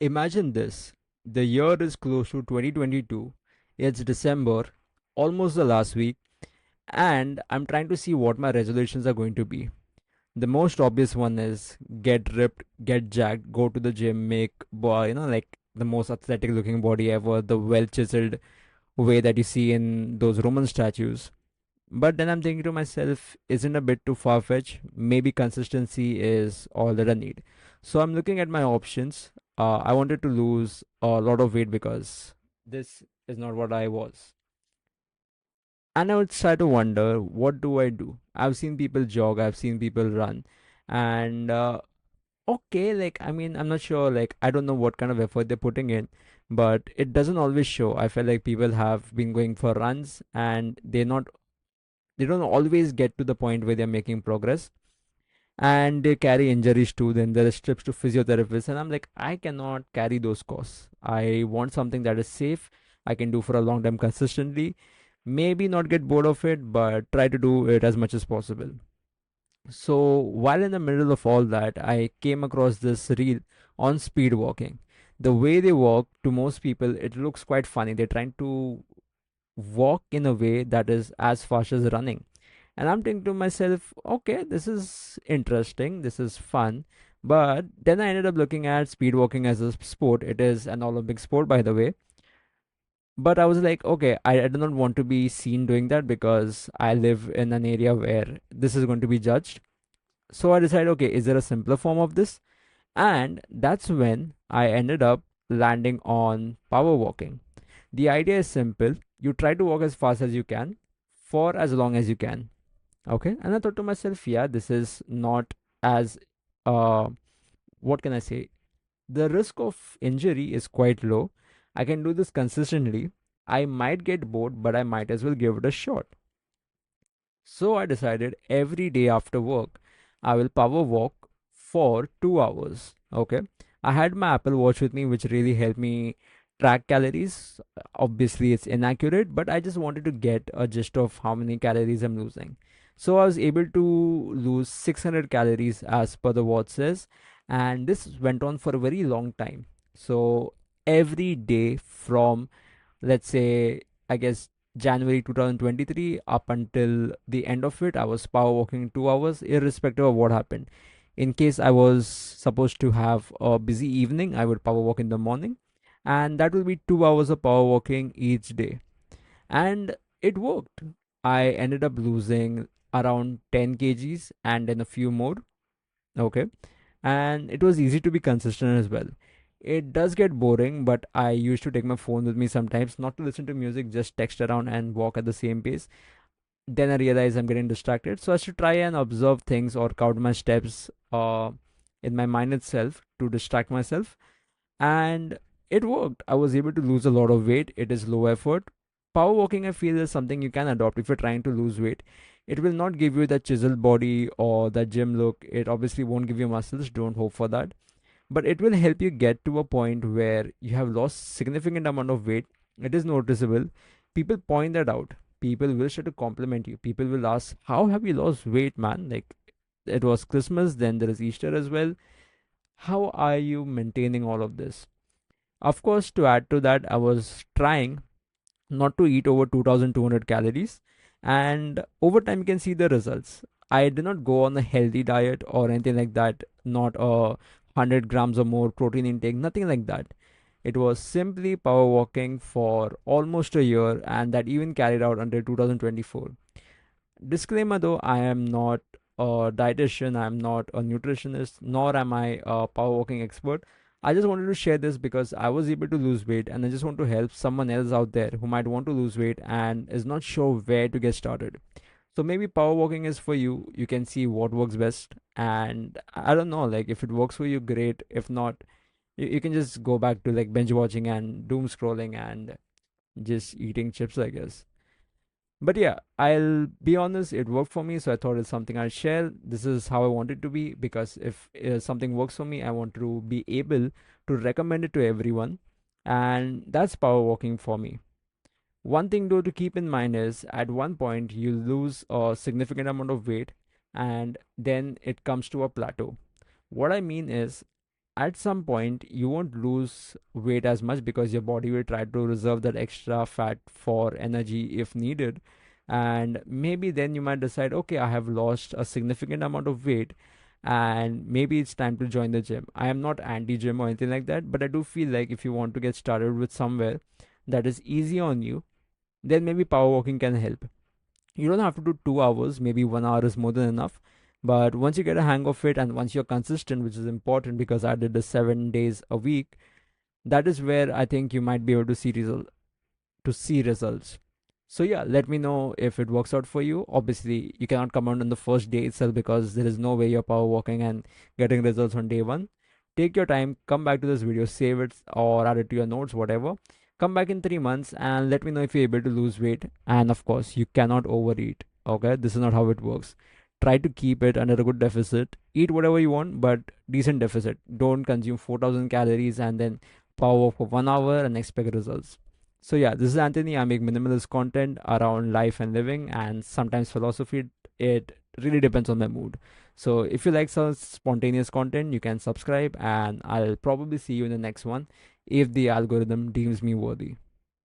Imagine this. The year is close to 2022. It's December, almost the last week, and I'm trying to see what my resolutions are going to be. The most obvious one is get ripped, get jacked, go to the gym, make like the most athletic looking body ever, the well chiseled way that you see in those Roman statues. But then I'm thinking to myself, isn't a bit too far fetched? Maybe consistency is all that I need. So I'm looking at my options. I wanted to lose a lot of weight because this is not what I was. And I would start to wonder, what do I do? I've seen people jog, I've seen people run, and okay, like, I mean, I'm not sure, like, I don't know what kind of effort they're putting in, but it doesn't always show. I feel like people have been going for runs and they don't always get to the point where they're making progress, and they carry injuries too. Then there is trips to physiotherapists, and I'm like, I cannot carry those costs. I want something that is safe, I can do for a long time consistently, maybe not get bored of it, but try to do it as much as possible. So while in the middle of all that, I came across this reel on speed walking. The way they walk, to most people it looks quite funny. They're trying to walk in a way that is as fast as running. And I'm thinking to myself, okay, this is interesting, this is fun. But then I ended up looking at speed walking as a sport. It is an Olympic sport, by the way. But I was like, okay, I do not want to be seen doing that because I live in an area where this is going to be judged. So I decided, okay, is there a simpler form of this? And that's when I ended up landing on power walking. The idea is simple. You try to walk as fast as you can for as long as you can. Okay. And I thought to myself, yeah, this is not as, uh, what can I say? The risk of injury is quite low. I can do this consistently. I might get bored, but I might as well give it a shot. So I decided every day after work, I will power walk for 2 hours. Okay. I had my Apple Watch with me, which really helped me track calories. Obviously, it's inaccurate, but I just wanted to get a gist of how many calories I'm losing. So I was able to lose 600 calories as per the watch says, and this went on for a very long time. So every day from, let's say, I guess January 2023 up until the end of it, I was power walking 2 hours, irrespective of what happened. In case I was supposed to have a busy evening, I would power walk in the morning, and that will be 2 hours of power walking each day. And it worked. I ended up losing around 10 kgs and then a few more. Okay. And it was easy to be consistent as well. It does get boring, but I used to take my phone with me sometimes, not to listen to music, just text around and walk at the same pace. Then I realized I'm getting distracted, so I should try and observe things or count my steps in my mind itself to distract myself. And it worked. I was able to lose a lot of weight. It is low effort. Power walking, I feel, is something you can adopt if you're trying to lose weight. It will not give you that chiseled body or that gym look. It obviously won't give you muscles. Don't hope for that, but it will help you get to a point where you have lost significant amount of weight. It is noticeable. People point that out. People will try to compliment you. People will ask, how have you lost weight, man? Like, it was Christmas, then there is Easter as well. How are you maintaining all of this? Of course, to add to that, I was trying not to eat over 2200 calories, and over time you can see the results. I did not go on a healthy diet or anything like that, not a 100 grams or more protein intake, nothing like that. It was simply power walking for almost a year, and that even carried out until 2024. Disclaimer though, I am not a dietitian, I am not a nutritionist, nor am I a power walking expert. I just wanted to share this because I was able to lose weight, and I just want to help someone else out there who might want to lose weight and is not sure where to get started. So maybe power walking is for you. You can see what works best, and I don't know, like, if it works for you, great. If not, you can just go back to like binge watching and doom scrolling and just eating chips, I guess. But yeah, I'll be honest, it worked for me, so I thought it's something I'll share. This is how I want it to be, because if something works for me, I want to be able to recommend it to everyone, and that's power walking for me. One thing though to keep in mind is, at one point you lose a significant amount of weight, and then it comes to a plateau. What I mean is, at some point you won't lose weight as much because your body will try to reserve that extra fat for energy if needed. And maybe then you might decide, okay, I have lost a significant amount of weight and maybe it's time to join the gym. I am not anti gym or anything like that, but I do feel like if you want to get started with somewhere that is easy on you, then maybe power walking can help. You don't have to do 2 hours, maybe 1 hour is more than enough. But once you get a hang of it and once you're consistent, which is important because I did the 7 days a week, that is where I think you might be able to see results. So yeah, let me know if it works out for you. Obviously, you cannot come out on the first day itself because there is no way you're power walking and getting results on day one. Take your time, come back to this video, save it or add it to your notes, whatever. Come back in 3 months and let me know if you're able to lose weight. And of course, you cannot overeat. Okay, this is not how it works. Try to keep it under a good deficit. Eat whatever you want, but decent deficit. Don't consume 4,000 calories and then power walk for 1 hour and expect results. So yeah, this is Anthony. I make minimalist content around life and living and sometimes philosophy. It really depends on my mood. So if you like some spontaneous content, you can subscribe and I'll probably see you in the next one if the algorithm deems me worthy.